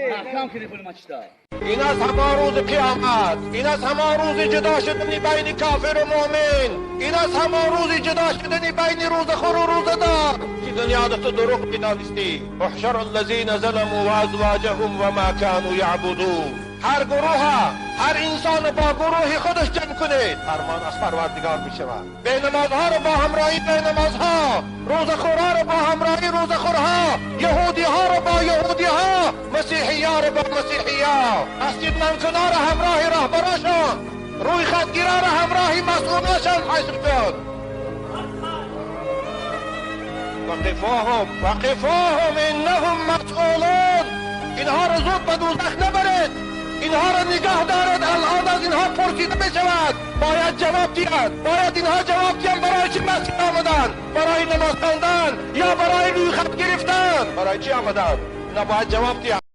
احکام کنی پول مچتا. این از همان روز قیامت، این از همان روز جدا شدنی بین کافر و مؤمن، این از همان روز جدا شدنی بین روزخور و روزدار که دنیا تو دروغ می‌دانستی. احشر الذین ظلموا و ازواجهم و ما كانوا یعبدون. هر گروه، هر انسان با گروه خودش جمع کنید، فرمان از پروردگار می شود. به نمازها رو با همراهی به نمازها، روزخورها رو با همراهی روزخورها، یهودی ها رو با یهودی ها، مسیحی ها رو با مسیحی ها، مسجد منکنا رو همراهی رهبراشون، روی خطگیرا رو همراهی مسئولاشون حیث شد. وقفوهم انهم مسئولون. اینها رو زود به دوزخ نبرید، اینها را نگاه دارد. الان از اینها پرسیده می شود، باید جواب دهد. باید اینها جواب دهند برای چی مسجد آمدن؟ برای نماز خواندن یا برای روی خط گرفتن؟ برای چی آمدن؟ اینا باید جواب دهند.